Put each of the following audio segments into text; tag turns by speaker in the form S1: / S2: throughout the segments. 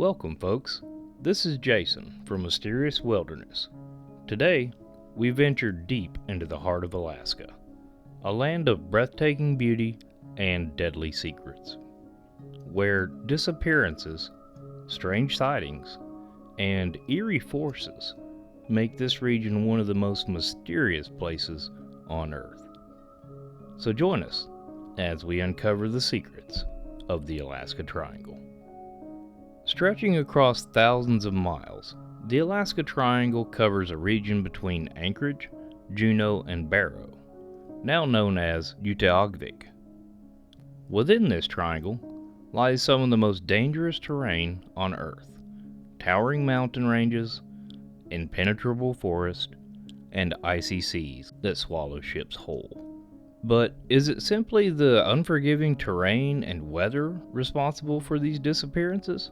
S1: Welcome, folks. This is Jason from Mysterious Wilderness. Today, we ventured deep into the heart of Alaska, a land of breathtaking beauty and deadly secrets, where disappearances, strange sightings, and eerie forces make this region one of the most mysterious places on Earth. So join us as we uncover the secrets of the Alaska Triangle. Stretching across thousands of miles, the Alaska Triangle covers a region between Anchorage, Juneau, and Barrow, now known as Utqiagvik. Within this triangle lies some of the most dangerous terrain on Earth: towering mountain ranges, impenetrable forest, and icy seas that swallow ships whole. But is it simply the unforgiving terrain and weather responsible for these disappearances?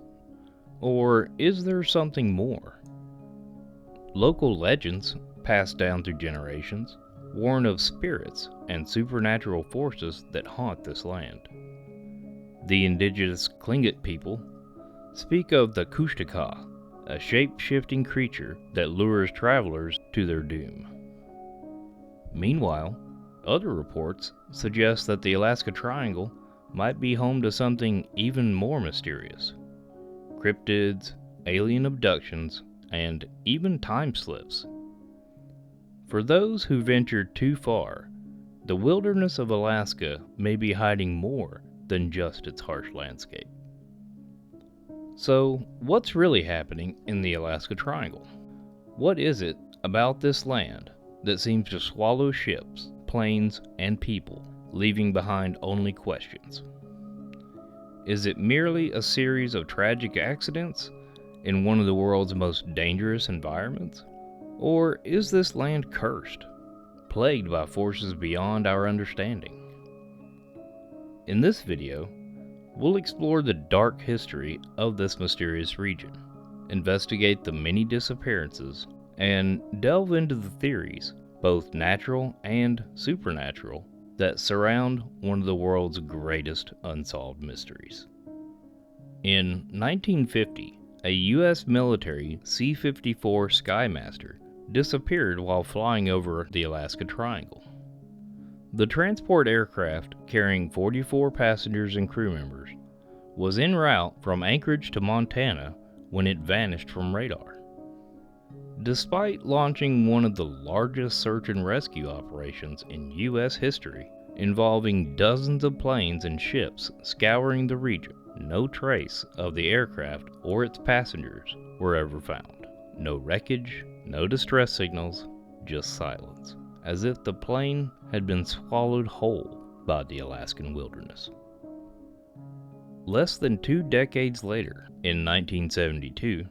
S1: Or is there something more? Local legends, passed down through generations, warn of spirits and supernatural forces that haunt this land. The indigenous Tlingit people speak of the Kushtaka, a shape-shifting creature that lures travelers to their doom. Meanwhile, other reports suggest that the Alaska Triangle might be home to something even more mysterious: cryptids, alien abductions, and even time slips. For those who ventured too far, the wilderness of Alaska may be hiding more than just its harsh landscape. So, what's really happening in the Alaska Triangle? What is it about this land that seems to swallow ships, planes, and people, leaving behind only questions? Is it merely a series of tragic accidents in one of the world's most dangerous environments? Or is this land cursed, plagued by forces beyond our understanding? In this video, we'll explore the dark history of this mysterious region, investigate the many disappearances, and delve into the theories, both natural and supernatural, that surround one of the world's greatest unsolved mysteries. In 1950, a U.S. military C-54 Skymaster disappeared while flying over the Alaska Triangle. The transport aircraft, carrying 44 passengers and crew members, was en route from Anchorage to Montana when it vanished from radar. Despite launching one of the largest search and rescue operations in U.S. history, involving dozens of planes and ships scouring the region, no trace of the aircraft or its passengers were ever found. No wreckage, no distress signals, just silence, as if the plane had been swallowed whole by the Alaskan wilderness. Less than 2 decades later, in 1972,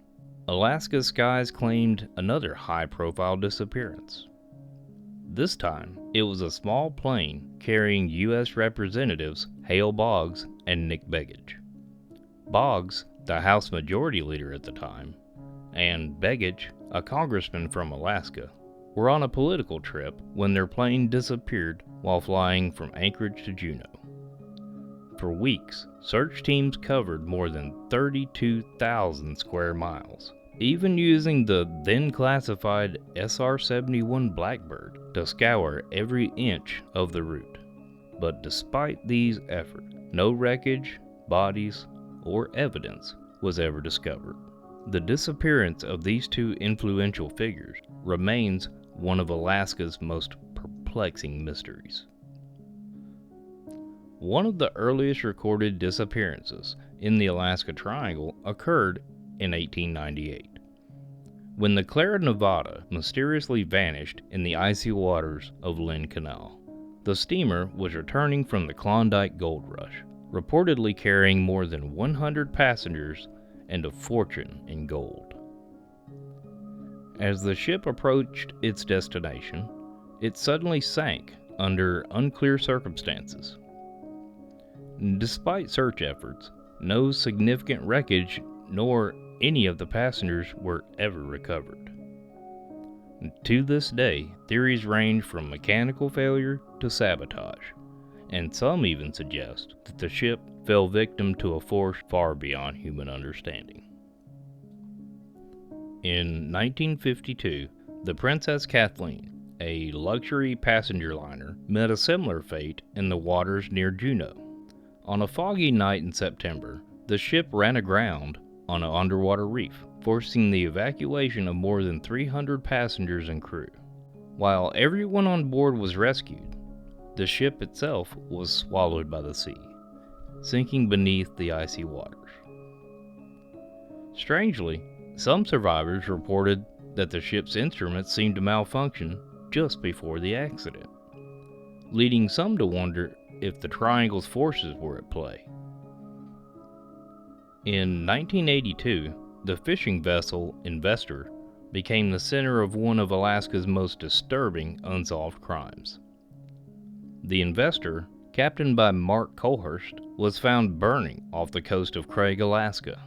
S1: Alaska's skies claimed another high-profile disappearance. This time, it was a small plane carrying U.S. Representatives Hale Boggs and Nick Begich. Boggs, the House Majority Leader at the time, and Begich, a congressman from Alaska, were on a political trip when their plane disappeared while flying from Anchorage to Juneau. For weeks, search teams covered more than 32,000 square miles, even using the then classified SR-71 Blackbird to scour every inch of the route. But despite these efforts, no wreckage, bodies, or evidence was ever discovered. The disappearance of these two influential figures remains one of Alaska's most perplexing mysteries. One of the earliest recorded disappearances in the Alaska Triangle occurred in 1898, when the Clara Nevada mysteriously vanished in the icy waters of Lynn Canal. The steamer was returning from the Klondike Gold Rush, reportedly carrying more than 100 passengers and a fortune in gold. As the ship approached its destination, it suddenly sank under unclear circumstances. Despite search efforts, no significant wreckage nor any of the passengers were ever recovered. To this day, theories range from mechanical failure to sabotage, and some even suggest that the ship fell victim to a force far beyond human understanding. In 1952, the Princess Kathleen, a luxury passenger liner, met a similar fate in the waters near Juneau. On a foggy night in September, the ship ran aground on an underwater reef, forcing the evacuation of more than 300 passengers and crew. While everyone on board was rescued, the ship itself was swallowed by the sea, sinking beneath the icy waters. Strangely, some survivors reported that the ship's instruments seemed to malfunction just before the accident, leading some to wonder if the triangle's forces were at play. In 1982, the fishing vessel Investor became the center of one of Alaska's most disturbing unsolved crimes. The Investor, captained by Mark Colhurst, was found burning off the coast of Craig, Alaska.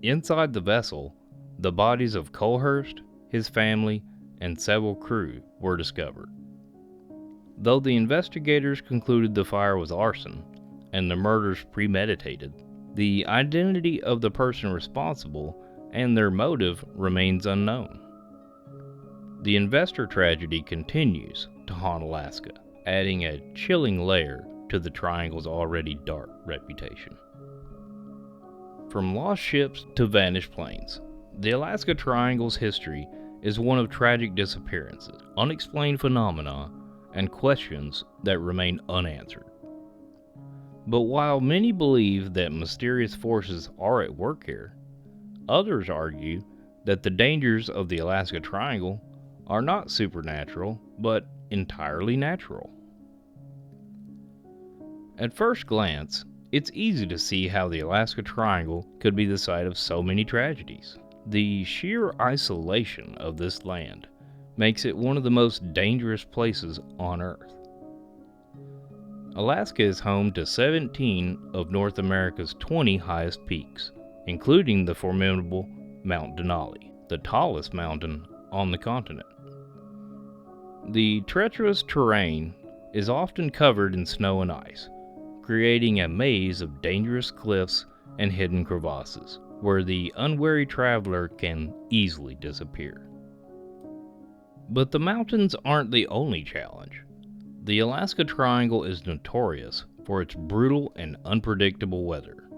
S1: Inside the vessel, the bodies of Colhurst, his family, and several crew were discovered. Though the investigators concluded the fire was arson and the murders premeditated, the identity of the person responsible and their motive remains unknown. The Investor tragedy continues to haunt Alaska, adding a chilling layer to the triangle's already dark reputation. From lost ships to vanished planes, the Alaska Triangle's history is one of tragic disappearances, unexplained phenomena, and questions that remain unanswered. But while many believe that mysterious forces are at work here, others argue that the dangers of the Alaska Triangle are not supernatural, but entirely natural. At first glance, it's easy to see how the Alaska Triangle could be the site of so many tragedies. The sheer isolation of this land makes it one of the most dangerous places on Earth. Alaska is home to 17 of North America's 20 highest peaks, including the formidable Mount Denali, the tallest mountain on the continent. The treacherous terrain is often covered in snow and ice, creating a maze of dangerous cliffs and hidden crevasses, where the unwary traveler can easily disappear. But the mountains aren't the only challenge. The Alaska Triangle is notorious for its brutal and unpredictable weather.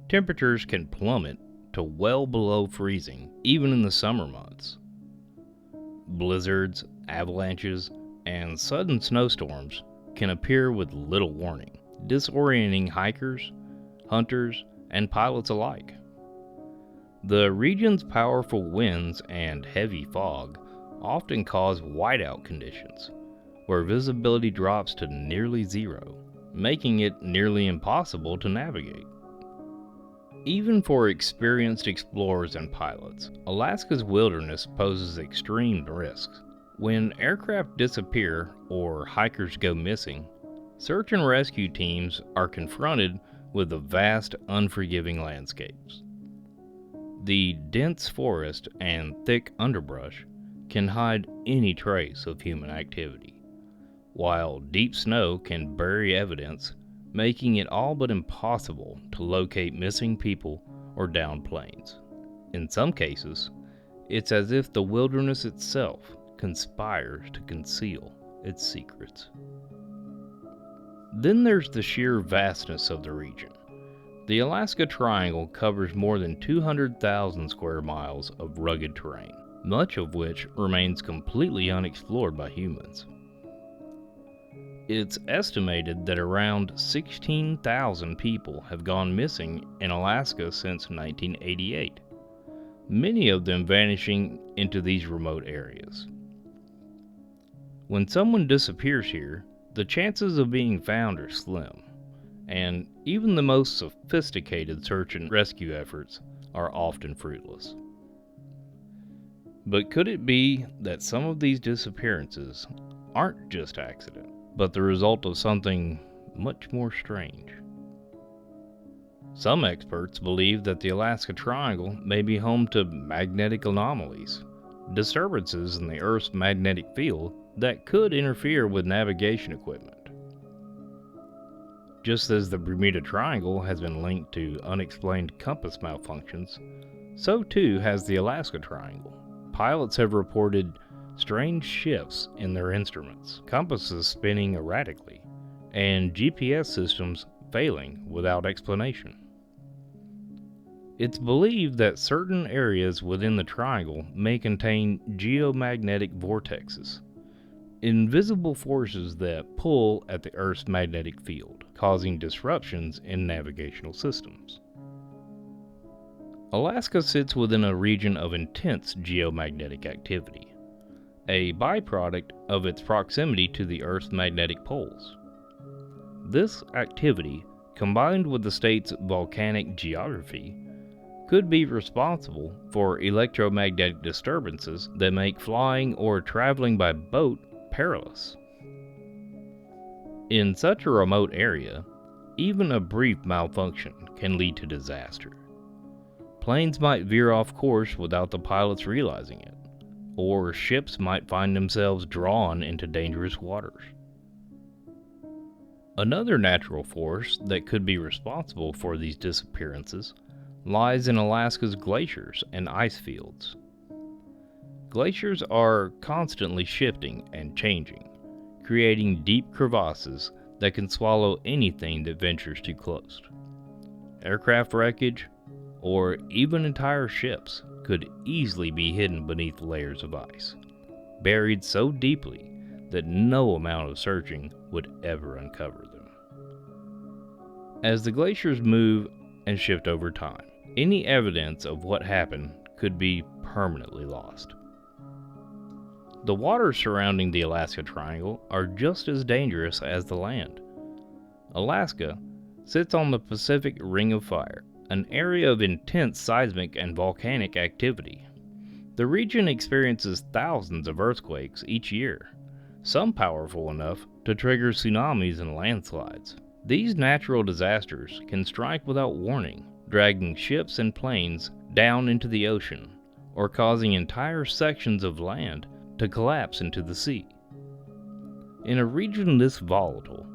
S1: Temperatures can plummet to well below freezing, even in the summer months. Blizzards, avalanches, and sudden snowstorms can appear with little warning, disorienting hikers, hunters, and pilots alike. The region's powerful winds and heavy fog often cause whiteout conditions, where visibility drops to nearly zero, making it nearly impossible to navigate. Even for experienced explorers and pilots, Alaska's wilderness poses extreme risks. When aircraft disappear or hikers go missing, search and rescue teams are confronted with the vast, unforgiving landscapes. The dense forest and thick underbrush can hide any trace of human activity, while deep snow can bury evidence, making it all but impossible to locate missing people or downed planes. In some cases, it's as if the wilderness itself conspires to conceal its secrets. Then there's the sheer vastness of the region. The Alaska Triangle covers more than 200,000 square miles of rugged terrain, much of which remains completely unexplored by humans. It's estimated that around 16,000 people have gone missing in Alaska since 1988, many of them vanishing into these remote areas. When someone disappears here, the chances of being found are slim, and even the most sophisticated search and rescue efforts are often fruitless. But could it be that some of these disappearances aren't just accident, but the result of something much more strange? Some experts believe that the Alaska Triangle may be home to magnetic anomalies, disturbances in the Earth's magnetic field that could interfere with navigation equipment. Just as the Bermuda Triangle has been linked to unexplained compass malfunctions, So too has the Alaska Triangle. Pilots have reported strange shifts in their instruments, compasses spinning erratically, and GPS systems failing without explanation. It's believed that certain areas within the triangle may contain geomagnetic vortexes, invisible forces that pull at the Earth's magnetic field, causing disruptions in navigational systems. Alaska sits within a region of intense geomagnetic activity, a byproduct of its proximity to the Earth's magnetic poles. This activity, combined with the state's volcanic geography, could be responsible for electromagnetic disturbances that make flying or traveling by boat perilous. In such a remote area, even a brief malfunction can lead to disaster. Planes might veer off course without the pilots realizing it, or ships might find themselves drawn into dangerous waters. Another natural force that could be responsible for these disappearances lies in Alaska's glaciers and ice fields. Glaciers are constantly shifting and changing, creating deep crevasses that can swallow anything that ventures too close. Aircraft wreckage, or even entire ships, could easily be hidden beneath layers of ice, buried so deeply that no amount of searching would ever uncover them. As the glaciers move and shift over time, any evidence of what happened could be permanently lost. The waters surrounding the Alaska Triangle are just as dangerous as the land. Alaska sits on the Pacific Ring of Fire, an area of intense seismic and volcanic activity. The region experiences thousands of earthquakes each year, some powerful enough to trigger tsunamis and landslides. These natural disasters can strike without warning, dragging ships and planes down into the ocean, or causing entire sections of land to collapse into the sea. In a region this volatile,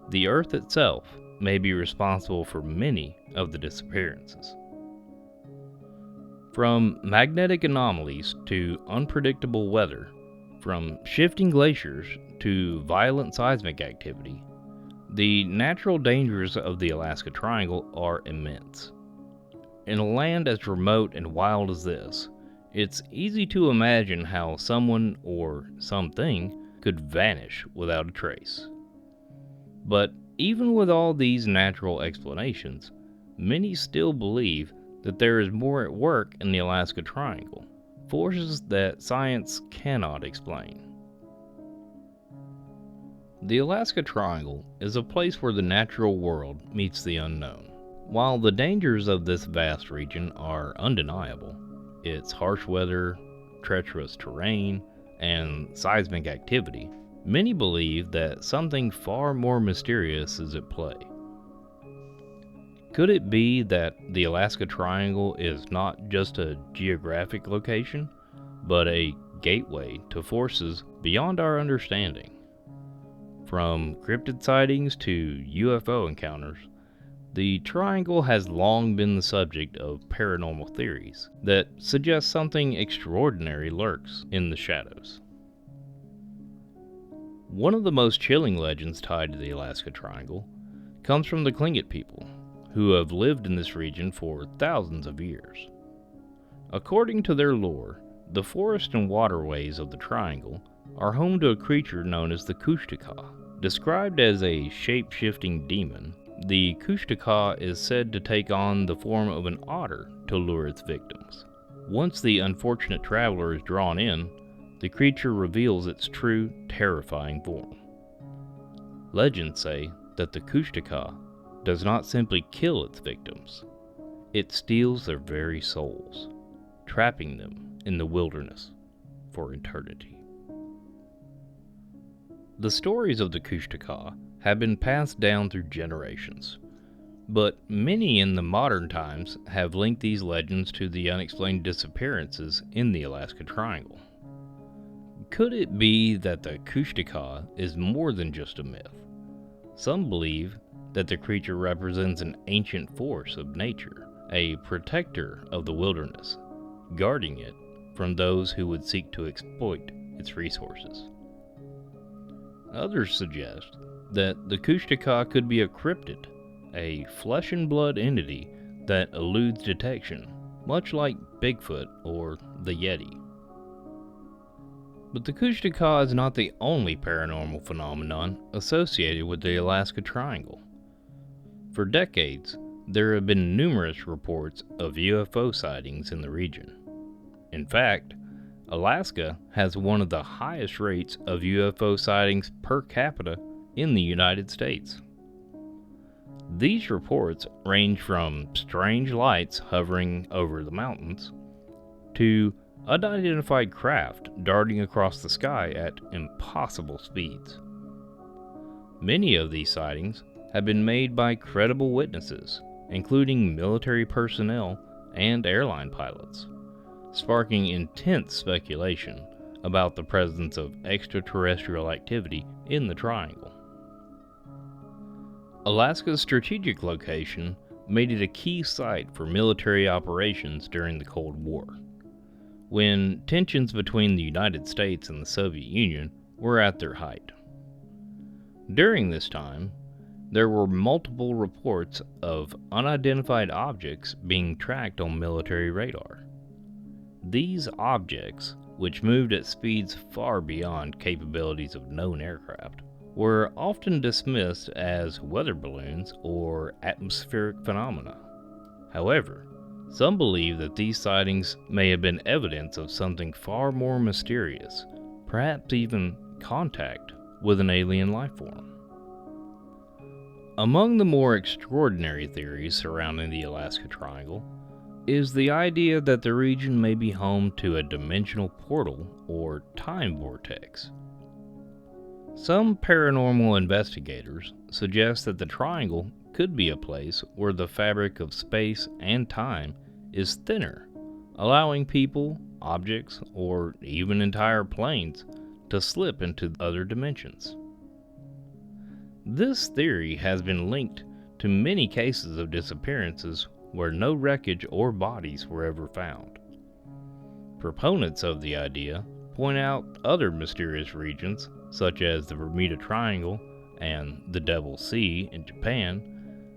S1: the Earth itself may be responsible for many of the disappearances. From magnetic anomalies to unpredictable weather, from shifting glaciers to violent seismic activity, the natural dangers of the Alaska Triangle are immense. In a land as remote and wild as this, it's easy to imagine how someone or something could vanish without a trace. But even with all these natural explanations, many still believe that there is more at work in the Alaska Triangle, forces that science cannot explain. The Alaska Triangle is a place where the natural world meets the unknown. While the dangers of this vast region are undeniable, its harsh weather, treacherous terrain, and seismic activity, many believe that something far more mysterious is at play. Could it be that the Alaska Triangle is not just a geographic location, but a gateway to forces beyond our understanding? From cryptid sightings to UFO encounters, the Triangle has long been the subject of paranormal theories that suggest something extraordinary lurks in the shadows. One of the most chilling legends tied to the Alaska Triangle comes from the Tlingit people, who have lived in this region for thousands of years. According to their lore, the forest and waterways of the Triangle are home to a creature known as the Kushtaka. Described as a shape-shifting demon, the Kushtaka is said to take on the form of an otter to lure its victims. Once the unfortunate traveler is drawn in, the creature reveals its true, terrifying form. Legends say that the Kushtaka does not simply kill its victims, it steals their very souls, trapping them in the wilderness for eternity. The stories of the Kushtaka have been passed down through generations, but many in the modern times have linked these legends to the unexplained disappearances in the Alaska Triangle. Could it be that the Kushtaka is more than just a myth? Some believe that the creature represents an ancient force of nature, a protector of the wilderness, guarding it from those who would seek to exploit its resources. Others suggest that the Kushtaka could be a cryptid, a flesh and blood entity that eludes detection, much like Bigfoot or the Yeti. But the Kushtaka is not the only paranormal phenomenon associated with the Alaska Triangle. For decades, there have been numerous reports of UFO sightings in the region. In fact, Alaska has one of the highest rates of UFO sightings per capita in the United States. These reports range from strange lights hovering over the mountains to unidentified craft darting across the sky at impossible speeds. Many of these sightings have been made by credible witnesses, including military personnel and airline pilots, sparking intense speculation about the presence of extraterrestrial activity in the Triangle. Alaska's strategic location made it a key site for military operations during the Cold War, when tensions between the United States and the Soviet Union were at their height. During this time, there were multiple reports of unidentified objects being tracked on military radar. These objects, which moved at speeds far beyond capabilities of known aircraft, were often dismissed as weather balloons or atmospheric phenomena. However, some believe that these sightings may have been evidence of something far more mysterious, perhaps even contact with an alien life form. Among the more extraordinary theories surrounding the Alaska Triangle is the idea that the region may be home to a dimensional portal or time vortex. Some paranormal investigators suggest that the Triangle could be a place where the fabric of space and time is thinner, allowing people, objects, or even entire planes to slip into other dimensions. This theory has been linked to many cases of disappearances where no wreckage or bodies were ever found. Proponents of the idea point out other mysterious regions, such as the Bermuda Triangle and the Devil's Sea in Japan,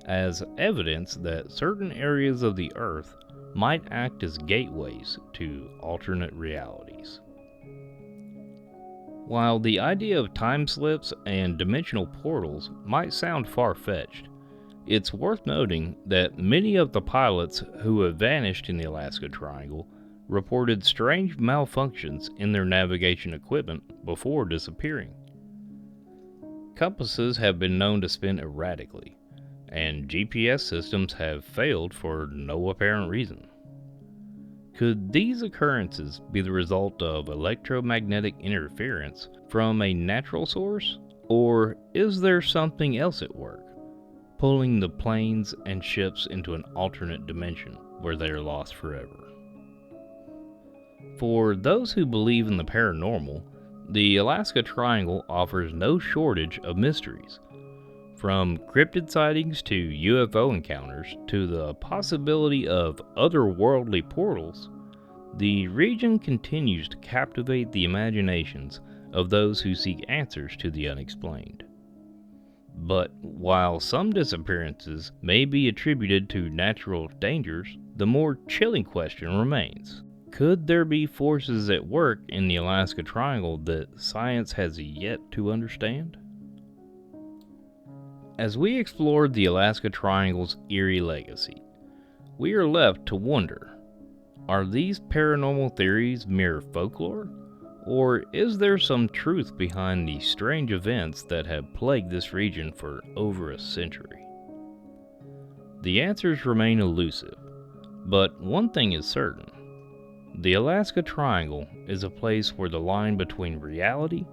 S1: as evidence that certain areas of the Earth might act as gateways to alternate realities. While the idea of time slips and dimensional portals might sound far-fetched, it's worth noting that many of the pilots who have vanished in the Alaska Triangle reported strange malfunctions in their navigation equipment before disappearing. Compasses have been known to spin erratically, and GPS systems have failed for no apparent reason. Could these occurrences be the result of electromagnetic interference from a natural source, or is there something else at work, pulling the planes and ships into an alternate dimension where they are lost forever? For those who believe in the paranormal, the Alaska Triangle offers no shortage of mysteries. From cryptid sightings to UFO encounters to the possibility of otherworldly portals, the region continues to captivate the imaginations of those who seek answers to the unexplained. But while some disappearances may be attributed to natural dangers, the more chilling question remains. Could there be forces at work in the Alaska Triangle that science has yet to understand? As we explored the Alaska Triangle's eerie legacy, we are left to wonder, are these paranormal theories mere folklore? Or is there some truth behind the strange events that have plagued this region for over a century? The answers remain elusive, but one thing is certain. The Alaska Triangle is a place where the line between reality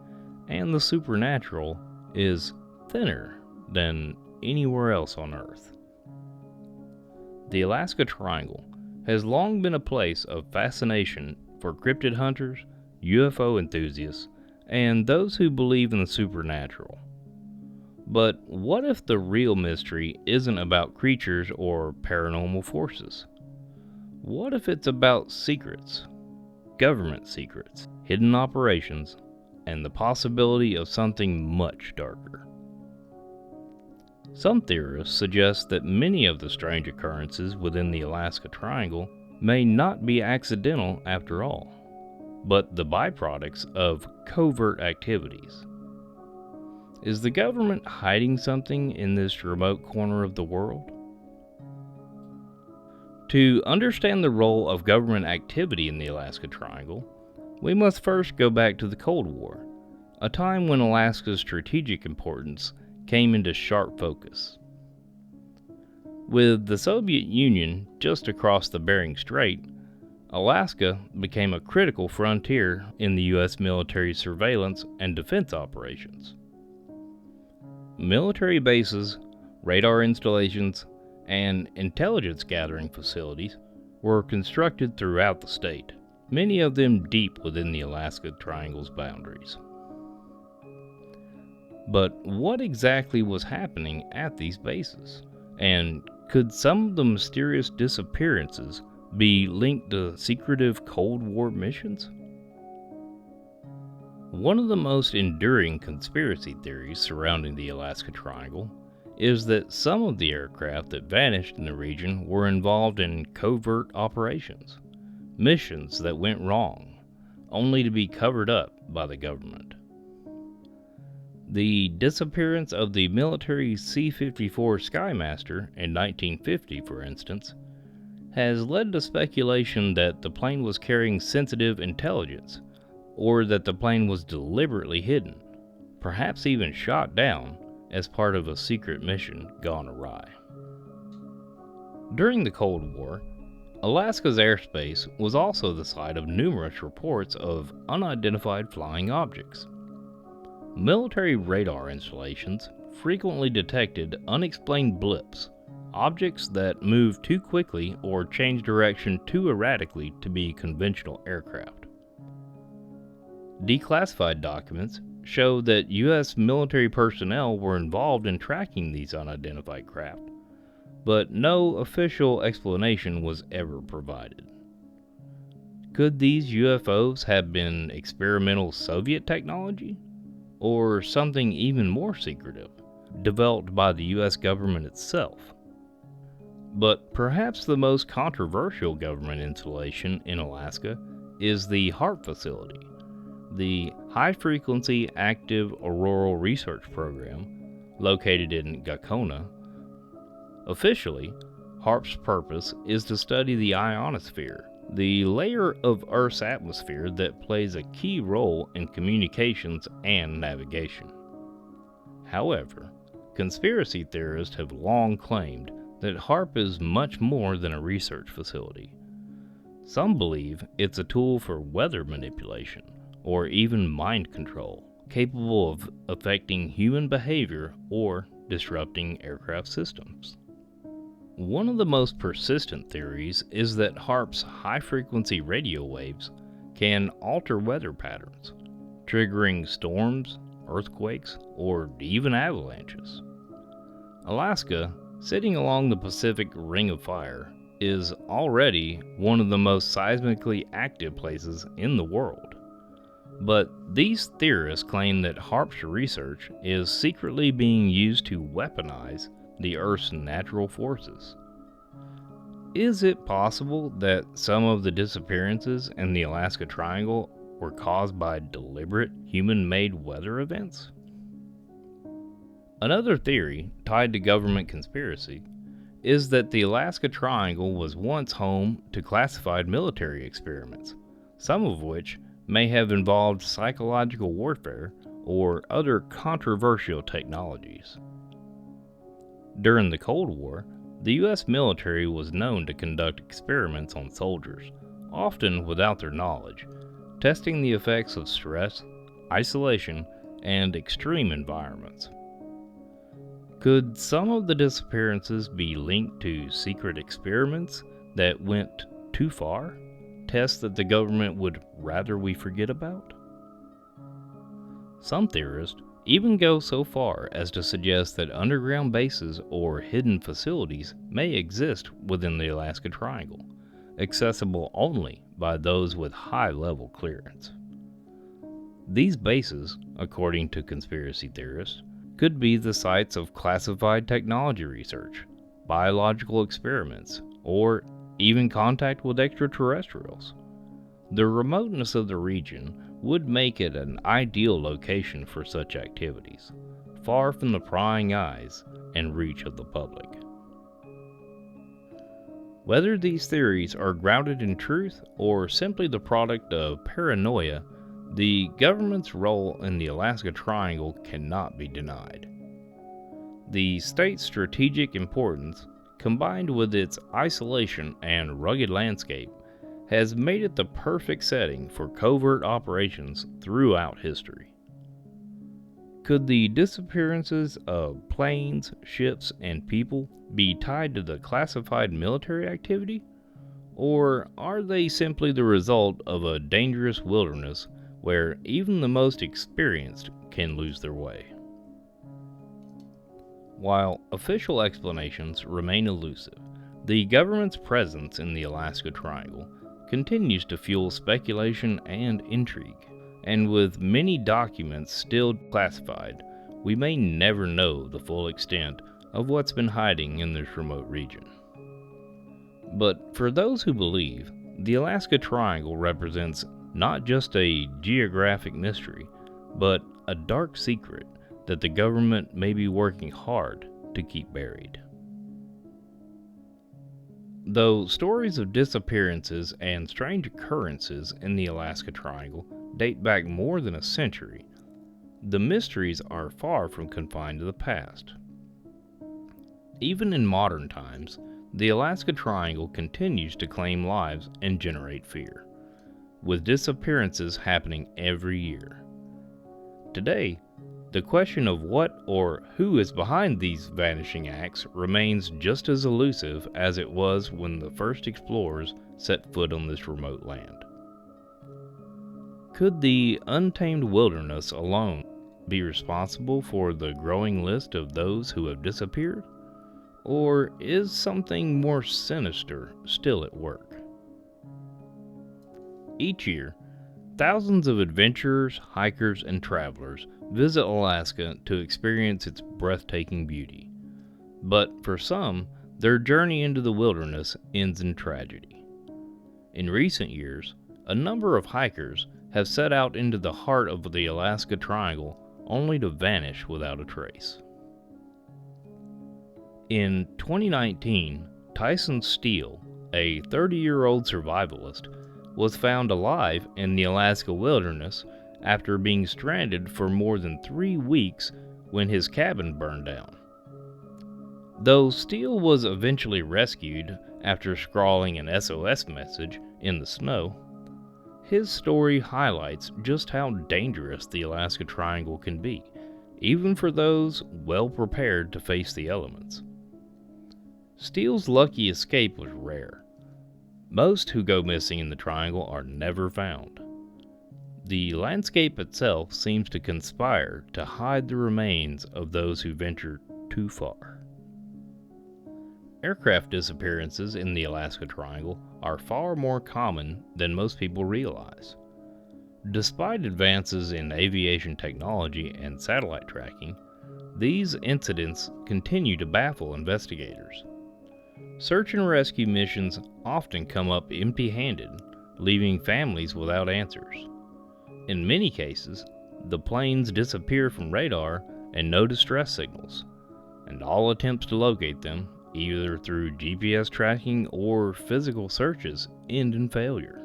S1: and the supernatural is thinner than anywhere else on Earth. The Alaska Triangle has long been a place of fascination for cryptid hunters, UFO enthusiasts, and those who believe in the supernatural. But what if the real mystery isn't about creatures or paranormal forces? What if it's about secrets, government secrets, hidden operations, and the possibility of something much darker? Some theorists suggest that many of the strange occurrences within the Alaska Triangle may not be accidental after all, but the byproducts of covert activities. Is the government hiding something in this remote corner of the world? To understand the role of government activity in the Alaska Triangle, we must first go back to the Cold War, a time when Alaska's strategic importance came into sharp focus. With the Soviet Union just across the Bering Strait, Alaska became a critical frontier in the U.S. military surveillance and defense operations. Military bases, radar installations, and intelligence gathering facilities were constructed throughout the state, many of them deep within the Alaska Triangle's boundaries. But what exactly was happening at these bases? And could some of the mysterious disappearances be linked to secretive Cold War missions? One of the most enduring conspiracy theories surrounding the Alaska Triangle is that some of the aircraft that vanished in the region were involved in covert operations, missions that went wrong, only to be covered up by the government. The disappearance of the military C-54 Skymaster in 1950, for instance, has led to speculation that the plane was carrying sensitive intelligence, or that the plane was deliberately hidden, perhaps even shot down as part of a secret mission gone awry. During the Cold War, Alaska's airspace was also the site of numerous reports of unidentified flying objects. Military radar installations frequently detected unexplained blips, objects that moved too quickly or changed direction too erratically to be conventional aircraft. Declassified documents show that U.S. military personnel were involved in tracking these unidentified craft, but no official explanation was ever provided. Could these UFOs have been experimental Soviet technology? Or something even more secretive, developed by the U.S. government itself? But perhaps the most controversial government installation in Alaska is the HAARP facility, the High Frequency Active Auroral Research Program, located in Gakona. Officially, HAARP's purpose is to study the ionosphere, the layer of Earth's atmosphere that plays a key role in communications and navigation. However, conspiracy theorists have long claimed that HAARP is much more than a research facility. Some believe it's a tool for weather manipulation, or even mind control, capable of affecting human behavior or disrupting aircraft systems. One of the most persistent theories is that HAARP's high-frequency radio waves can alter weather patterns, triggering storms, earthquakes, or even avalanches. Alaska, sitting along the Pacific Ring of Fire, is already one of the most seismically active places in the world. But these theorists claim that HAARP's research is secretly being used to weaponize the Earth's natural forces. Is it possible that some of the disappearances in the Alaska Triangle were caused by deliberate human-made weather events? Another theory tied to government conspiracy is that the Alaska Triangle was once home to classified military experiments, some of which may have involved psychological warfare or other controversial technologies. During the Cold War, the U.S. military was known to conduct experiments on soldiers, often without their knowledge, testing the effects of stress, isolation, and extreme environments. Could some of the disappearances be linked to secret experiments that went too far? Tests that the government would rather we forget about? Some theorists even go so far as to suggest that underground bases or hidden facilities may exist within the Alaska Triangle, accessible only by those with high-level clearance. These bases, according to conspiracy theorists, could be the sites of classified technology research, biological experiments, or even contact with extraterrestrials. The remoteness of the region would make it an ideal location for such activities, far from the prying eyes and reach of the public. Whether these theories are grounded in truth or simply the product of paranoia, the government's role in the Alaska Triangle cannot be denied. The state's strategic importance, combined with its isolation and rugged landscape, has made it the perfect setting for covert operations throughout history. Could the disappearances of planes, ships, and people be tied to the classified military activity? Or are they simply the result of a dangerous wilderness where even the most experienced can lose their way? While official explanations remain elusive, the government's presence in the Alaska Triangle continues to fuel speculation and intrigue, and with many documents still classified, we may never know the full extent of what's been hiding in this remote region. But for those who believe, the Alaska Triangle represents not just a geographic mystery, but a dark secret that the government may be working hard to keep buried. Though stories of disappearances and strange occurrences in the Alaska Triangle date back more than a century, the mysteries are far from confined to the past. Even in modern times, the Alaska Triangle continues to claim lives and generate fear, with disappearances happening every year. Today, the question of what or who is behind these vanishing acts remains just as elusive as it was when the first explorers set foot on this remote land. Could the untamed wilderness alone be responsible for the growing list of those who have disappeared? Or is something more sinister still at work? Each year, thousands of adventurers, hikers, and travelers visit Alaska to experience its breathtaking beauty. But for some, their journey into the wilderness ends in tragedy. In recent years, a number of hikers have set out into the heart of the Alaska Triangle only to vanish without a trace. In 2019, Tyson Steele, a 30-year-old survivalist, was found alive in the Alaska wilderness after being stranded for more than 3 weeks when his cabin burned down. Though Steele was eventually rescued after scrawling an SOS message in the snow, his story highlights just how dangerous the Alaska Triangle can be, even for those well prepared to face the elements. Steele's lucky escape was rare. Most who go missing in the Triangle are never found. The landscape itself seems to conspire to hide the remains of those who venture too far. Aircraft disappearances in the Alaska Triangle are far more common than most people realize. Despite advances in aviation technology and satellite tracking, these incidents continue to baffle investigators. Search and rescue missions often come up empty-handed, leaving families without answers. In many cases, the planes disappear from radar and no distress signals, and all attempts to locate them, either through GPS tracking or physical searches, end in failure.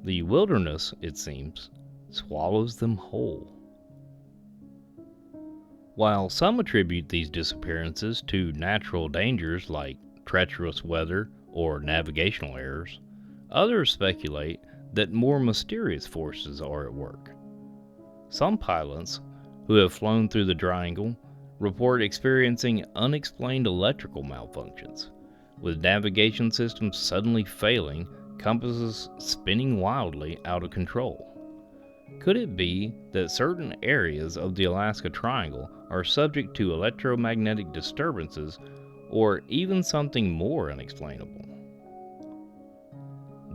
S1: The wilderness, it seems, swallows them whole. While some attribute these disappearances to natural dangers like treacherous weather or navigational errors, others speculate that more mysterious forces are at work. Some pilots who have flown through the Triangle report experiencing unexplained electrical malfunctions, with navigation systems suddenly failing, compasses spinning wildly out of control. Could it be that certain areas of the Alaska Triangle are subject to electromagnetic disturbances, or even something more unexplainable?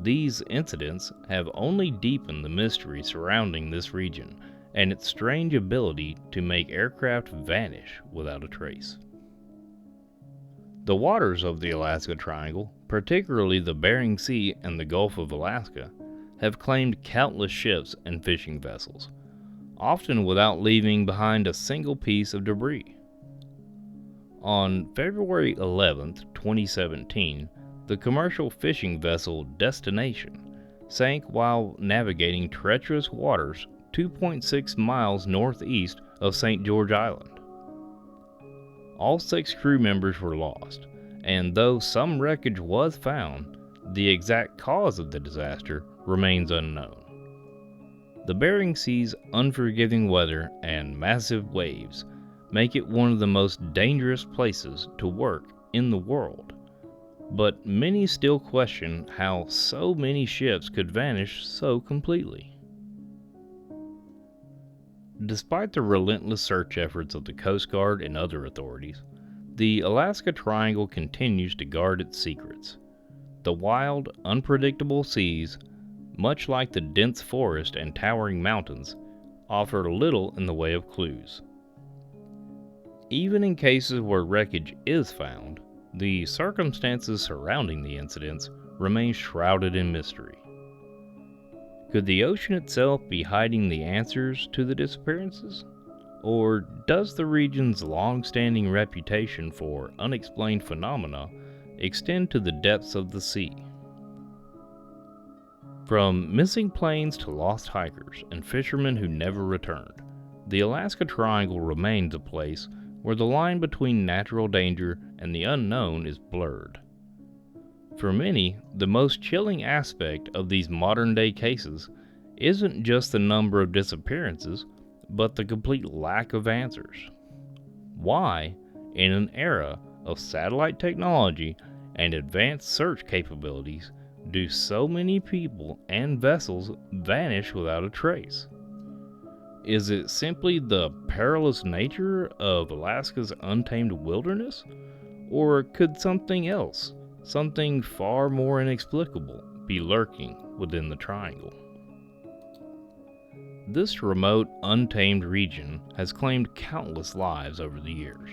S1: These incidents have only deepened the mystery surrounding this region and its strange ability to make aircraft vanish without a trace. The waters of the Alaska Triangle, particularly the Bering Sea and the Gulf of Alaska, have claimed countless ships and fishing vessels, often without leaving behind a single piece of debris. On February 11, 2017, the commercial fishing vessel Destination sank while navigating treacherous waters 2.6 miles northeast of St. George Island. All 6 crew members were lost, and though some wreckage was found, the exact cause of the disaster remains unknown. The Bering Sea's unforgiving weather and massive waves make it one of the most dangerous places to work in the world, but many still question how so many ships could vanish so completely. Despite the relentless search efforts of the Coast Guard and other authorities, the Alaska Triangle continues to guard its secrets. The wild, unpredictable seas, much like the dense forest and towering mountains, offer little in the way of clues. Even in cases where wreckage is found, the circumstances surrounding the incidents remain shrouded in mystery. Could the ocean itself be hiding the answers to the disappearances? Or does the region's long-standing reputation for unexplained phenomena extend to the depths of the sea? From missing planes to lost hikers and fishermen who never returned, the Alaska Triangle remains a place where the line between natural danger and the unknown is blurred. For many, the most chilling aspect of these modern-day cases isn't just the number of disappearances, but the complete lack of answers. Why, in an era of satellite technology and advanced search capabilities, do so many people and vessels vanish without a trace? Is it simply the perilous nature of Alaska's untamed wilderness? Or could something else, something far more inexplicable, be lurking within the triangle? This remote, untamed region has claimed countless lives over the years,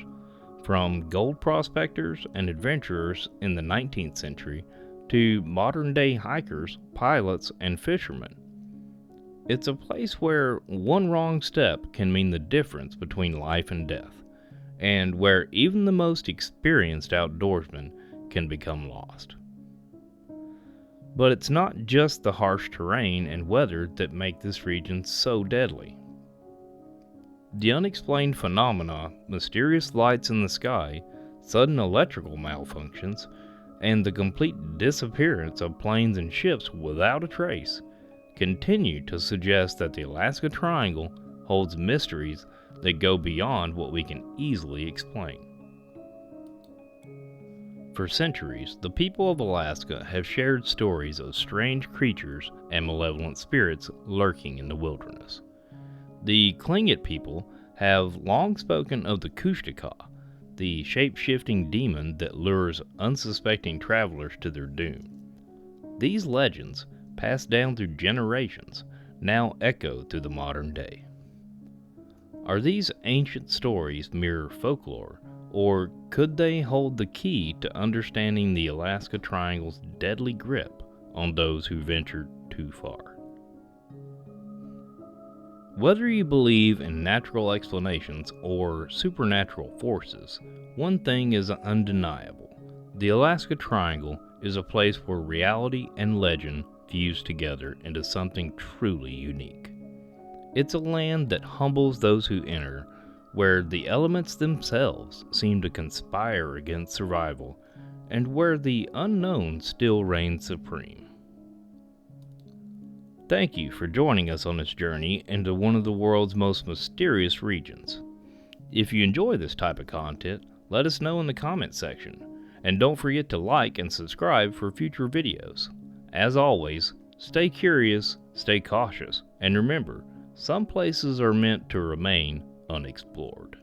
S1: from gold prospectors and adventurers in the 19th century to modern-day hikers, pilots, and fishermen. It's a place where one wrong step can mean the difference between life and death, and where even the most experienced outdoorsman can become lost. But it's not just the harsh terrain and weather that make this region so deadly. The unexplained phenomena, mysterious lights in the sky, sudden electrical malfunctions, and the complete disappearance of planes and ships without a trace continue to suggest that the Alaska Triangle holds mysteries that go beyond what we can easily explain. For centuries, the people of Alaska have shared stories of strange creatures and malevolent spirits lurking in the wilderness. The Tlingit people have long spoken of the Kushtaka, the shape-shifting demon that lures unsuspecting travelers to their doom. These legends, passed down through generations, now echo through the modern day. Are these ancient stories mere folklore, or could they hold the key to understanding the Alaska Triangle's deadly grip on those who ventured too far? Whether you believe in natural explanations or supernatural forces, one thing is undeniable. The Alaska Triangle is a place where reality and legend fuse together into something truly unique. It's a land that humbles those who enter, where the elements themselves seem to conspire against survival, and where the unknown still reigns supreme. Thank you for joining us on this journey into one of the world's most mysterious regions. If you enjoy this type of content, let us know in the comments section, and don't forget to like and subscribe for future videos. As always, stay curious, stay cautious, and remember, Some places are meant to remain unexplored.